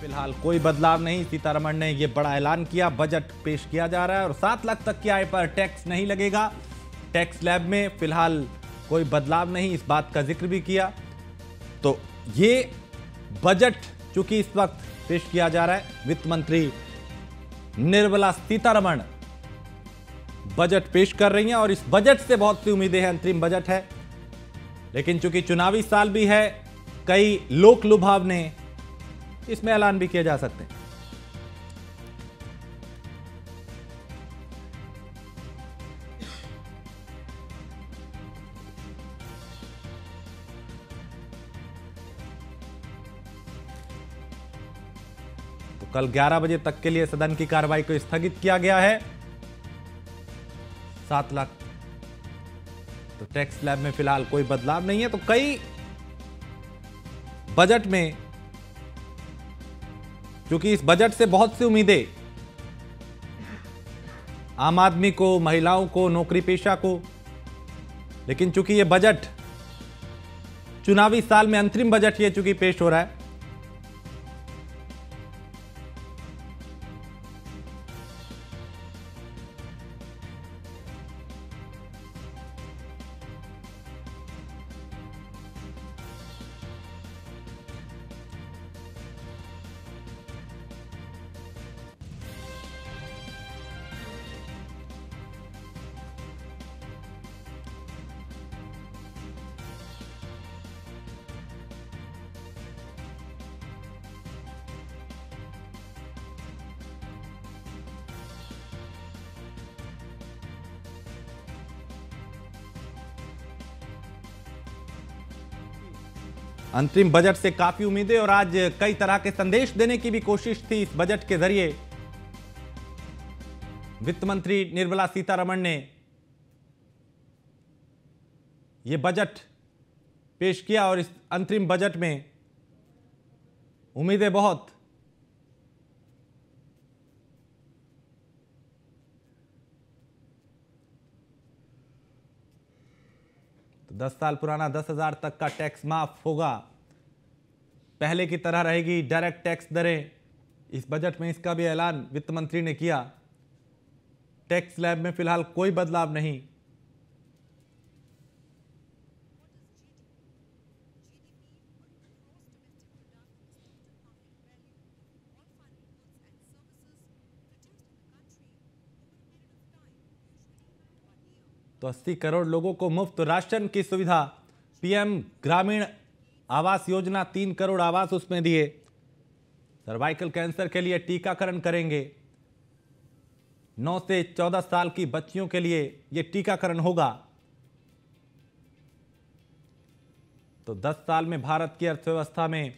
फिलहाल कोई बदलाव नहीं। सीतारमण ने यह बड़ा ऐलान किया, बजट पेश किया जा रहा है और 7 लाख तक की आय पर टैक्स नहीं लगेगा। टैक्स स्लैब में फिलहाल कोई बदलाव नहीं, इस बात का जिक्र भी किया। तो ये बजट चूंकि इस वक्त पेश किया जा रहा है, वित्त मंत्री निर्मला सीतारमण बजट पेश कर रही हैं और इस बजट से बहुत सी उम्मीदें हैं। अंतरिम बजट है, लेकिन चूंकि चुनावी साल भी है, कई लोक लुभावने इसमें ऐलान भी किए जा सकते हैं। तो कल 11 बजे तक के लिए सदन की कार्रवाई को स्थगित किया गया है। 7 लाख तो टैक्स स्लैब में फिलहाल कोई बदलाव नहीं है। तो कई बजट में, क्योंकि इस बजट से बहुत सी उम्मीदें आम आदमी को, महिलाओं को, नौकरी पेशा को, लेकिन चूंकि यह बजट चुनावी साल में अंतरिम बजट ये चूंकि पेश हो रहा है, अंतरिम बजट से काफी उम्मीदें और आज कई तरह के संदेश देने की भी कोशिश थी। इस बजट के जरिए वित्त मंत्री निर्मला सीतारमण ने यह बजट पेश किया और इस अंतरिम बजट में उम्मीदें बहुत। तो 10 साल पुराना 10,000 तक का टैक्स माफ होगा, पहले की तरह रहेगी डायरेक्ट टैक्स दरें। इस बजट में इसका भी ऐलान वित्त मंत्री ने किया। टैक्स स्लैब में फिलहाल कोई बदलाव नहीं। तो 80 करोड़ लोगों को मुफ्त राशन की सुविधा। पीएम ग्रामीण आवास योजना, 3 करोड़ आवास उसमें दिए। सर्वाइकल कैंसर के लिए टीकाकरण करेंगे। 9 से 14 साल की बच्चियों के लिए यह टीकाकरण होगा। तो 10 साल में भारत की अर्थव्यवस्था में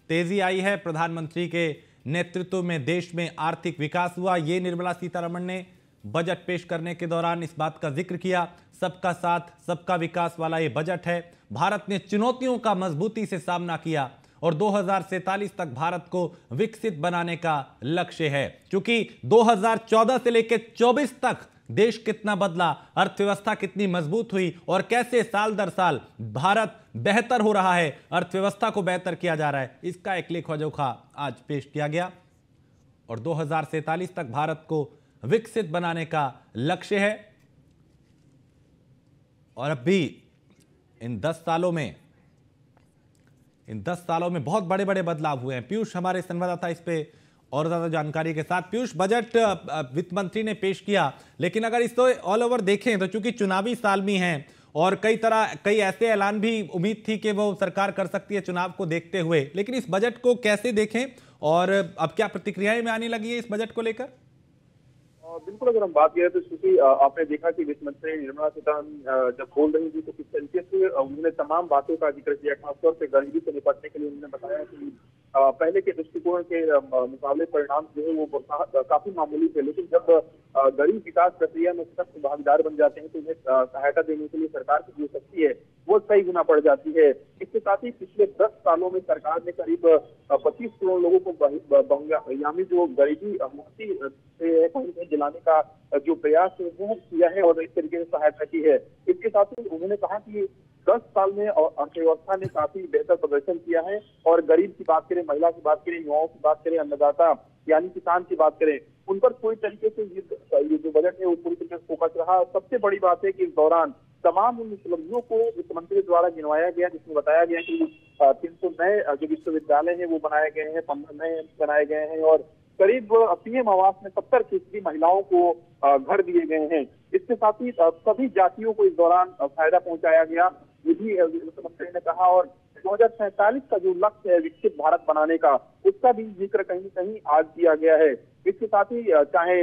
तेजी आई है। प्रधानमंत्री के नेतृत्व में देश में आर्थिक विकास हुआ। ये निर्मला सीतारमण ने बजट पेश करने के दौरान इस बात का जिक्र किया। सबका साथ, सबका विकास वाला ये बजट है। भारत ने चुनौतियों का मजबूती से सामना किया और 2047 तक भारत को विकसित बनाने का लक्ष्य है। क्योंकि 2014 से लेकर 24 तक देश कितना बदला, अर्थव्यवस्था कितनी मजबूत हुई और कैसे साल दर साल भारत बेहतर हो रहा है, अर्थव्यवस्था को बेहतर किया जा रहा है, इसका एक लेखा जोखा आज पेश किया गया। और 2047 तक भारत को विकसित बनाने का लक्ष्य है। और अब भी इन 10 सालों में बहुत बड़े बड़े बदलाव हुए हैं। पीयूष हमारे संवाददाता इस पे और ज्यादा जानकारी के साथ। पीयूष, बजट वित्त मंत्री ने पेश किया, लेकिन अगर इसको ऑल ओवर देखें तो चूंकि चुनावी साल में है और कई ऐसे ऐलान भी उम्मीद थी कि वो सरकार कर सकती है चुनाव को देखते हुए, लेकिन इस बजट को कैसे देखें और अब क्या प्रतिक्रियाएं में आने लगी है इस बजट को लेकर? बिल्कुल, अगर हम बात करें तो क्योंकि आपने देखा कि वित्त मंत्री निर्मला सीतारमण जब बोल रही थी तो किस तरीके से उन्होंने तमाम बातों का जिक्र किया। खासतौर पर गरीबी से निपटने के लिए उन्होंने बताया कि पहले के दृष्टिकोण के मुकाबले परिणाम जो है वो काफी मामूली थे, लेकिन जब गरीब विकास प्रक्रिया में सख्त भागीदार बन जाते हैं तो उन्हें सहायता देने के लिए सरकार की जो शक्ति है वो कई गुना बढ़ जाती है। इसके साथ ही पिछले 10 सालों में सरकार ने करीब 25 करोड़ लोगों को बहुआयामी जो गरीबी मुक्ति से दिलाने का जो प्रयास है वो किया है और इस तरीके से सहायता की है। इसके साथ ही उन्होंने कहा कि 10 साल में अर्थव्यवस्था ने काफी बेहतर प्रदर्शन किया है। और गरीब की बात करें, महिला की बात करें, युवाओं की बात करें, अन्नदाता यानी किसान की बात करें, उन पर पूरी तरीके से ये जो बजट है वो पूरी तरीके से फोकस रहा। सबसे बड़ी बात है कि इस दौरान तमाम उन उपलब्धियों को वित्त मंत्री द्वारा गिनवाया गया, जिसमें बताया गया कि 300 नए जो विश्वविद्यालय हैं वो बनाए गए हैं, 15 नए बनाए गए हैं और करीब पीएम आवास में 70% महिलाओं को घर दिए गए हैं। इसके साथ ही सभी जातियों को इस दौरान फायदा पहुंचाया गया, ये भी वित्त मंत्री ने कहा। और 2047 का जो लक्ष्य है विकसित भारत बनाने का, उसका भी जिक्र कहीं न कहीं आज किया गया है। इसके साथ ही चाहे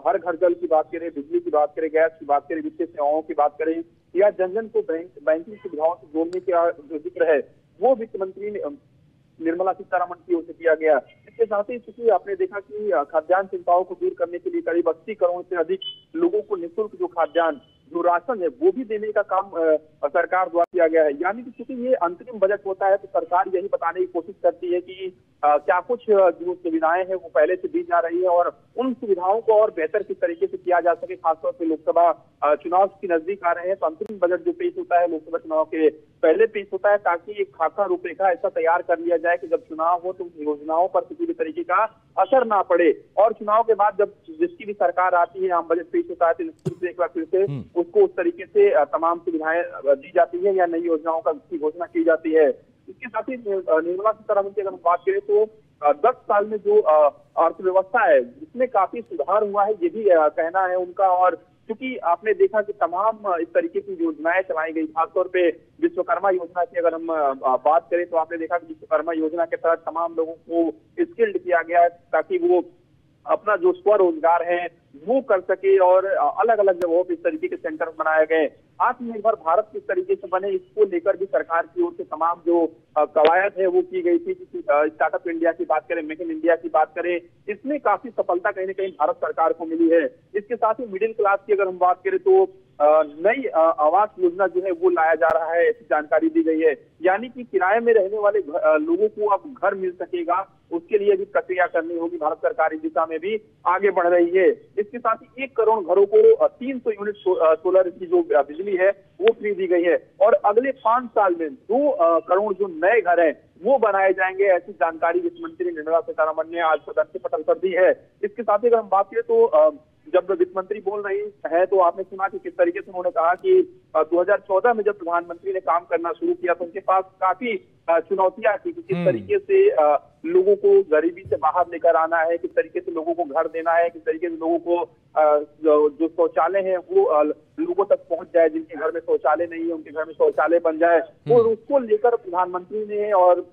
हर घर जल की बात करें, बिजली की बात करें, गैस की बात करें, वित्तीय सेवाओं की बात करें या जन जन को बैंकिंग सुविधाओं से जोड़ने का जो जिक्र है वो वित्त मंत्री निर्मला सीतारमण की ओर से किया गया। इसके साथ ही चूंकि आपने देखा कि खाद्यान्न चिंताओं को दूर करने के लिए करीब 80 करोड़ से अधिक लोगों को निःशुल्क जो खाद्यान्न जो राशन है वो भी देने का काम सरकार द्वारा किया गया है। यानी कि चूंकि ये अंतरिम बजट होता है तो सरकार यही बताने की कोशिश करती है कि क्या कुछ जो सुविधाएं हैं वो पहले से दी जा रही है और उन सुविधाओं को और बेहतर किस तरीके से किया जा सके। खासतौर पर लोकसभा चुनाव की नजदीक आ रहे हैं तो अंतरिम बजट जो पेश होता है लोकसभा चुनाव के पहले पेश होता है, ताकि एक खाका रूपरेखा ऐसा तैयार कर लिया जाए कि जब चुनाव हो तो योजनाओं पर किसी भी तरीके का असर ना पड़े। और चुनाव के बाद जब जिसकी भी सरकार आती है, आम बजट पेश होता है तो निश्चित एक बार फिर से उसको उस तरीके से तमाम सुविधाएं दी जाती है या नई योजनाओं की घोषणा की जाती है। इसके साथ ही निर्मला सीतारमण की अगर हम बात करें तो 10 साल में जो अर्थव्यवस्था है जिसमें काफी सुधार हुआ है, ये भी कहना है उनका। और क्योंकि आपने देखा कि तमाम इस तरीके की योजनाएं चलाई गई, खासतौर पे विश्वकर्मा योजना की अगर हम बात करें तो आपने देखा कि विश्वकर्मा योजना के तहत तमाम लोगों को स्किल्ड किया गया है ताकि वो अपना जो स्वरोजगार है वो कर सके। और अलग अलग जगहों पर इस तरीके के सेंटर बनाए गए। आत्मनिर्भर भारत किस तरीके से बने इसको लेकर भी सरकार की ओर से तमाम जो कवायद है वो की गई थी। स्टार्टअप इंडिया की बात करें, मेक इन इंडिया की बात करें, इसमें काफी सफलता कहीं न कहीं भारत सरकार को मिली है। इसके साथ ही मिडिल क्लास की अगर हम बात करें तो नई आवास योजना जो है वो लाया जा रहा है, ऐसी जानकारी दी गई है। यानी कि किराए में रहने वाले लोगों को अब घर मिल सकेगा, उसके लिए भी प्रक्रिया करनी होगी। भारत सरकार इस दिशा में भी आगे बढ़ रही है। इसके साथ ही 1 करोड़ घरों को 300 यूनिट सोलर की जो बिजली है वो फ्री दी गई है। और अगले 5 साल में 2 करोड़ जो नए घर हैं वो बनाए जाएंगे, ऐसी जानकारी वित्त मंत्री निर्मला सीतारमण ने आज सदन के पटल पर दी है। इसके साथ ही अगर हम बात करें तो जब वित्त मंत्री बोल रही है तो आपने सुना कि किस तरीके से उन्होंने कहा कि 2014 में जब प्रधानमंत्री ने काम करना शुरू किया तो उनके पास काफी चुनौतियां थी कि किस तरीके से लोगों को गरीबी से बाहर लेकर आना है, किस तरीके से लोगों को घर देना है, किस तरीके से लोगों को जो शौचालय है वो लोगों तक पहुंच जाए, जिनके घर में शौचालय नहीं है उनके घर में शौचालय बन जाए। और उसको लेकर प्रधानमंत्री ने और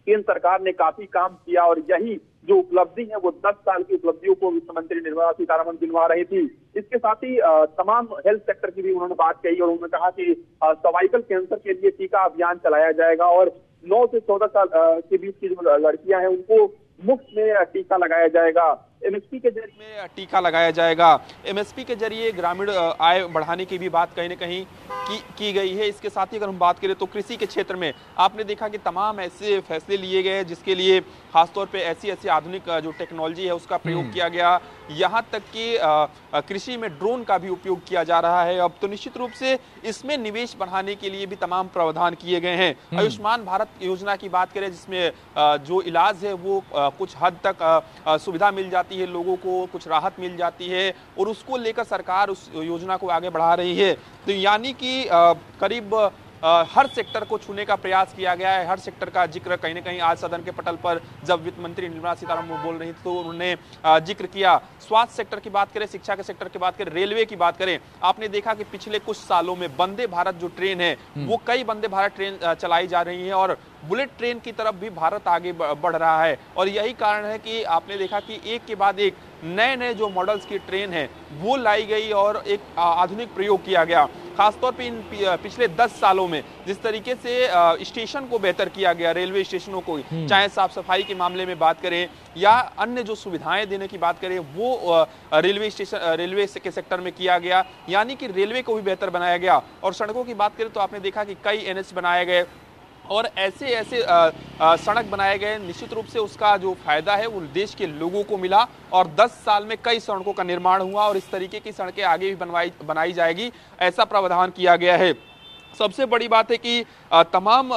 केंद्र सरकार ने काफी काम किया। और यही जो उपलब्धि है वो 10 साल की उपलब्धियों को वित्त मंत्री निर्मला सीतारमण गिनवा रही थी। इसके साथ ही तमाम हेल्थ सेक्टर की भी उन्होंने बात कही और उन्होंने कहा कि सर्वाइकल कैंसर के लिए टीका अभियान चलाया जाएगा और 9 से 14 साल के बीच की जो लड़कियां हैं उनको मुफ्त में टीका लगाया जाएगा। एमएसपी के जरिए टीका लगाया जाएगा। एमएसपी के जरिए ग्रामीण आय बढ़ाने की भी बात कहीं न कहीं की गई है। इसके साथ ही अगर हम बात करें तो कृषि के क्षेत्र में आपने देखा कि तमाम ऐसे फैसले लिए गए जिसके लिए खासतौर पे ऐसी आधुनिक जो टेक्नोलॉजी है उसका प्रयोग किया गया। यहाँ तक कि कृषि में ड्रोन का भी उपयोग किया जा रहा है। अब तो निश्चित रूप से इसमें निवेश बढ़ाने के लिए भी तमाम प्रावधान किए गए हैं। आयुष्मान भारत योजना की बात करें जिसमें जो इलाज है वो कुछ हद तक सुविधा मिल जाती है, लोगों को कुछ राहत मिल जाती है और उसको लेकर सरकार उस योजना को आगे बढ़ा रही है। तो यानी कि करीब हर सेक्टर को छूने का प्रयास किया गया है। हर सेक्टर का जिक्र कहीं न कहीं आज सदन के पटल पर जब वित्त मंत्री निर्मला सीतारमण बोल रही थी तो उन्होंने जिक्र किया। स्वास्थ्य सेक्टर की बात करें, शिक्षा के सेक्टर की बात करें, रेलवे की बात करें, आपने देखा कि पिछले कुछ सालों में वंदे भारत जो ट्रेन है वो कई वंदे भारत ट्रेन चलाई जा रही है और बुलेट ट्रेन की तरफ भी भारत आगे बढ़ रहा है। और यही कारण है कि आपने देखा कि एक के बाद एक नए जो मॉडल्स की ट्रेन है वो लाई गई और एक आधुनिक प्रयोग किया गया। खासतौर पे इन पिछले 10 सालों में जिस तरीके से स्टेशन को बेहतर किया गया, रेलवे स्टेशनों को, चाहे साफ सफाई के मामले में बात करें या अन्य जो सुविधाएं देने की बात करें वो रेलवे के सेक्टर में किया गया। यानी कि रेलवे को भी बेहतर बनाया गया। और सड़कों की बात करें तो आपने देखा कि कई एनएच बनाए गए और ऐसे सड़क बनाए गए। निश्चित रूप से उसका जो फायदा है वो देश के लोगों को मिला और 10 साल में कई सड़कों का निर्माण हुआ और इस तरीके की सड़कें आगे भी बनाई जाएगी, ऐसा प्रावधान किया गया है। सबसे बड़ी बात है कि तमाम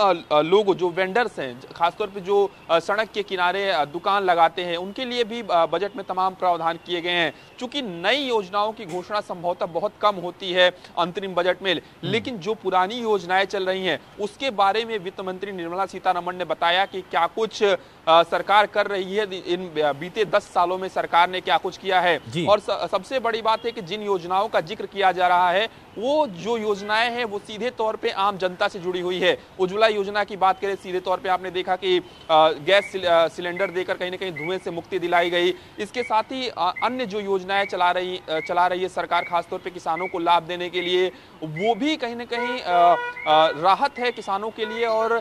लोग जो वेंडर्स हैं, खासतौर पे जो सड़क के किनारे दुकान लगाते हैं, उनके लिए भी बजट में तमाम प्रावधान किए गए हैं। चूंकि नई योजनाओं की घोषणा संभवतः बहुत कम होती है अंतरिम बजट में, लेकिन जो पुरानी योजनाएं चल रही हैं उसके बारे में वित्त मंत्री निर्मला सीतारमण ने बताया कि क्या कुछ सरकार कर रही है, इन बीते 10 सालों में सरकार ने क्या कुछ किया है। और सबसे बड़ी बात है कि जिन योजनाओं का जिक्र किया जा रहा है वो जो योजनाएं हैं वो सीधे तौर पे आम जनता से जुड़ी हुई है। उज्ज्वला योजना की बात करें, सीधे तौर पे आपने देखा कि गैस सिलेंडर देकर कहीं ना कहीं धुएं से मुक्ति दिलाई गई। इसके साथ ही अन्य जो योजनाएं चला रही है सरकार, खासतौर पे किसानों को लाभ देने के लिए, वो भी कहीं ना कहीं राहत है किसानों के लिए। और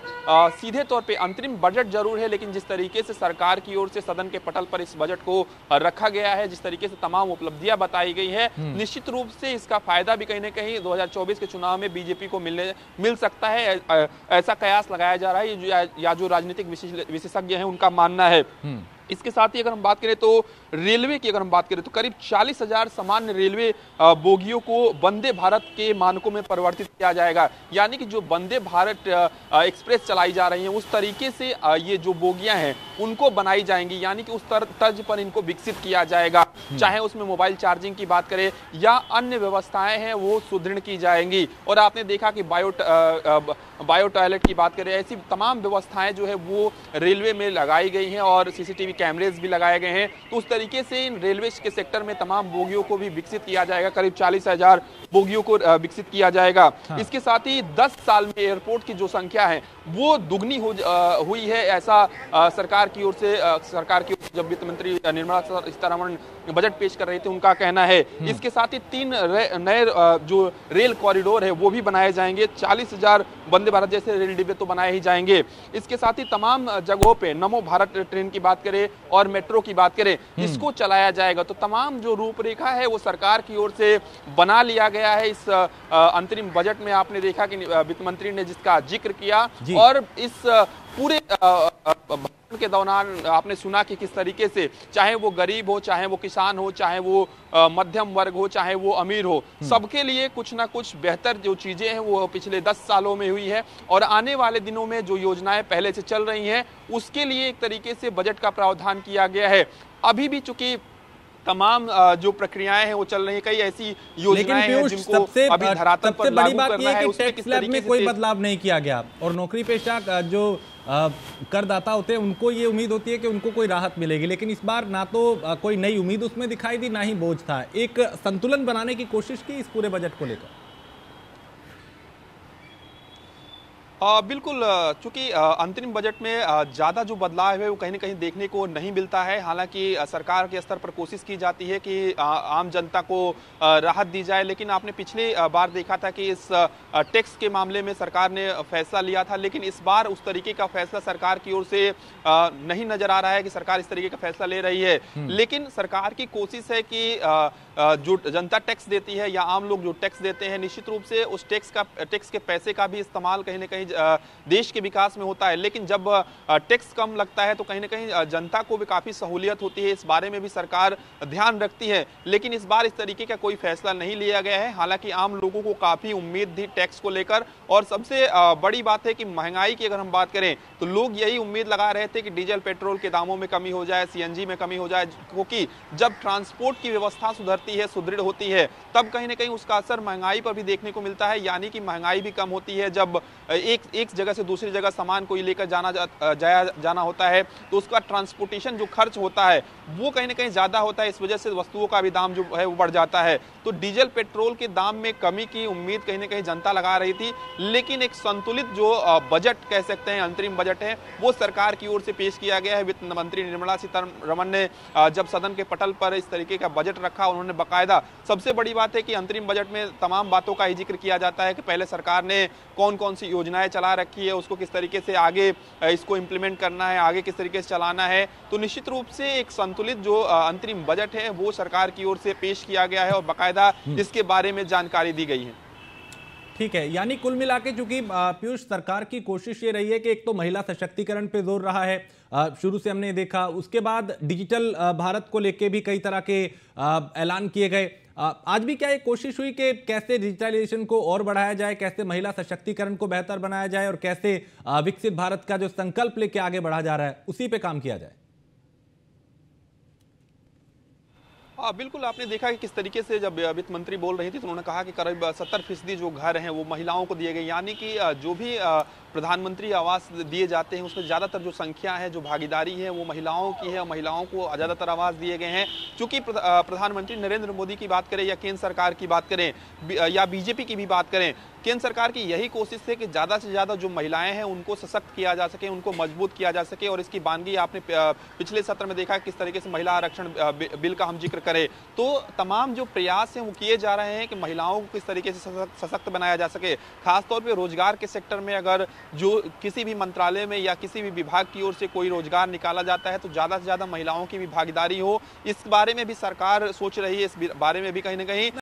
सीधे तौर पे अंतरिम बजट जरूर है, लेकिन जिस तरीके से सरकार की ओर से सदन के पटल पर इस बजट को रखा गया है, जिस तरीके से तमाम उपलब्धियां बताई गई है, निश्चित रूप से इसका फायदा भी कहीं ना कहीं 2024 के चुनाव में बीजेपी को मिल सकता है, ऐसा कयास लगाया जा रहा है या जो राजनीतिक विशेषज्ञ हैं उनका मानना है। इसके साथ ही अगर हम बात करें तो रेलवे की अगर हम बात करें तो करीब 40,000 सामान्य रेलवे बोगियों को वंदे भारत के मानकों में परिवर्तित किया जाएगा। यानी कि जो वंदे भारत एक्सप्रेस चलाई जा रही है उस तरीके से ये जो बोगियां हैं उनको बनाई जाएंगी, यानी कि उस तर्ज पर इनको विकसित किया जाएगा। चाहे उसमें मोबाइल चार्जिंग की बात करें या अन्य व्यवस्थाएं हैं वो सुदृढ़ की जाएंगी। और आपने देखा कि बायो टॉयलेट की बात करें, ऐसी तमाम व्यवस्थाएं जो है वो रेलवे में लगाई गई हैं और सीसीटीवी कैमरेज भी लगाए गए हैं। तो उस तरीके से इन रेलवे के सेक्टर में तमाम बोगियों को भी विकसित किया जाएगा। करीब 40,000 बोगियों को विकसित किया जाएगा। इसके साथ ही 10 साल में एयरपोर्ट की जो संख्या है वो दुगनी हुई है, ऐसा सरकार की ओर से जब वित्त मंत्री निर्मला सीतारमण बजट पेश कर रहे थे उनका कहना है। इसके साथ ही 3 नए जो रेल कॉरिडोर है वो भी बनाए जाएंगे। 40,000 वंदे भारत जैसे रेल डिब्बे तो बनाए ही जाएंगे। इसके साथ ही तमाम जगहों पे नमो भारत ट्रेन की बात करें और मेट्रो की बात करें, इसको चलाया जाएगा। तो तमाम जो रूपरेखा है वो सरकार की ओर से बना लिया गया है। इस अंतरिम बजट में आपने देखा कि वित्त मंत्री ने जिसका जिक्र किया, और इस पूरे के दौरान आपने सुना कि किस तरीके से चाहे वो गरीब हो, चाहे वो किसान हो, चाहे वो मध्यम वर्ग हो, चाहे वो अमीर हो, सबके लिए कुछ ना कुछ बेहतर जो चीजें हैं वो पिछले 10 सालों में हुई है। और आने वाले दिनों में जो योजनाएं पहले से चल रही हैं उसके लिए एक तरीके से बजट का प्रावधान किया गया है। अभी भी चूंकि तमाम जो प्रक्रियाएं हैं वो चल रही है, कई ऐसी योजनाएं हैं जिनको अभी धरातल पर लागू करना है, उसमें किस तरीके से कोई बदलाव नहीं किया गया। और नौकरी पेशा जो करदाता होते हैं उनको ये उम्मीद होती है कि उनको कोई राहत मिलेगी, लेकिन इस बार ना तो कोई नई उम्मीद उसमें दिखाई दी, ना ही बोझ था। एक संतुलन बनाने की कोशिश की इस पूरे बजट को लेकर। बिल्कुल, चूंकि अंतरिम बजट में ज़्यादा जो बदलाव है वो कहीं ना कहीं देखने को नहीं मिलता है। हालांकि सरकार के स्तर पर कोशिश की जाती है कि आम जनता को राहत दी जाए, लेकिन आपने पिछली बार देखा था कि इस टैक्स के मामले में सरकार ने फैसला लिया था, लेकिन इस बार उस तरीके का फैसला सरकार की ओर से नहीं नजर आ रहा है कि सरकार इस तरीके का फैसला ले रही है। लेकिन सरकार की कोशिश है कि जो जनता टैक्स देती है या आम लोग जो टैक्स देते हैं, निश्चित रूप से उस टैक्स के पैसे का भी इस्तेमाल कहीं ना कहीं देश के विकास में होता है। लेकिन जब टैक्स कम लगता है तो कहीं ना कहीं जनता को भी काफी सहूलियत होती है, इस बारे में भी सरकार ध्यान रखती है। लेकिन इस बार इस तरीके का कोई फैसला नहीं लिया गया है। हालांकि आम लोगों को काफी उम्मीद थी टैक्स को लेकर, और सबसे बड़ी बात है कि महंगाई की अगर हम बात करें तो लोग यही उम्मीद लगा रहे थे कि डीजल पेट्रोल के दामों में कमी हो जाए, सीएनजी में कमी हो जाए, क्योंकि जब ट्रांसपोर्ट की व्यवस्था सुदृढ़ होती है तब कहीं ना कहीं उसका असर महंगाई पर भी देखने को मिलता है। यानी कि महंगाई भी कम होती है जब एक जगह से दूसरी जगह सामान को लेकर जाना होता है, तो उसका ट्रांसपोर्टेशन जो खर्च होता है वो कहीं ना कहीं ज्यादा होता है। इस वजह से वस्तुओं का भी दाम जो है वो बढ़ जाता है। तो डीजल पेट्रोल के दाम में कमी की उम्मीद कहीं ना कहीं जनता लगा रही थी, लेकिन एक संतुलित जो बजट कह सकते हैं, अंतरिम बजट है, वो सरकार की ओर से पेश किया गया है। वित्त मंत्री निर्मला सीतारमण ने जब सदन के पटल पर इस तरीके का बजट रखा, उन्होंने बाकायदा, सबसे बड़ी बात है कि अंतरिम बजट में तमाम बातों का ही जिक्र किया जाता है कि पहले सरकार ने कौन कौन सी योजनाएं चला रखी है, उसको किस तरीके से आगे इसको इंप्लीमेंट करना है, आगे किस तरीके से चलाना है। तो निश्चित रूप से एक संतुलित जो अंतरिम बजट है वो सरकार की ओर से पेश किया गया है और बाकायदा इसके बारे में जानकारी दी गई है। ठीक है, यानी कुल मिला के चूंकि पीयूष सरकार की कोशिश ये रही है कि एक तो महिला सशक्तिकरण पे जोर रहा है, शुरू से हमने देखा, उसके बाद डिजिटल भारत को लेके भी कई तरह के ऐलान किए गए, आज भी क्या ये कोशिश हुई कि कैसे डिजिटलाइजेशन को और बढ़ाया जाए, कैसे महिला सशक्तिकरण को बेहतर बनाया जाए और कैसे विकसित भारत का जो संकल्प लेके आगे बढ़ा जा रहा है उसी पे काम किया जाए? हाँ बिल्कुल, आपने देखा कि किस तरीके से जब वित्त मंत्री बोल रही थी तो उन्होंने कहा कि करीब 70% जो घर हैं वो महिलाओं को दिए गए, यानी कि जो भी प्रधानमंत्री आवास दिए जाते हैं उसमें ज़्यादातर जो संख्या है, जो भागीदारी है वो महिलाओं की है। महिलाओं को ज़्यादातर आवास दिए गए हैं। चूंकि प्रधानमंत्री नरेंद्र मोदी की बात करें या केंद्र सरकार की बात करें या बीजेपी की भी बात करें, केंद्र सरकार की यही कोशिश है कि ज़्यादा से ज़्यादा जो महिलाएं हैं उनको सशक्त किया जा सके, उनको मजबूत किया जा सके। और इसकी बानगी आपने पिछले सत्र में देखा किस तरीके से महिला आरक्षण बिल का हम जिक्र करें, तो तमाम जो प्रयास हैं वो किए जा रहे हैं कि महिलाओं को किस तरीके से सशक्त बनाया जा सके। खासतौर पर रोजगार के सेक्टर में अगर जो किसी भी मंत्रालय में या किसी भी विभाग की ओर से कोई रोजगार निकाला जाता है तो ज़्यादा से ज़्यादा महिलाओं की भी भागीदारी हो, इस बारे में भी सरकार सोच रही है। इस बारे में भी कहीं ना कहीं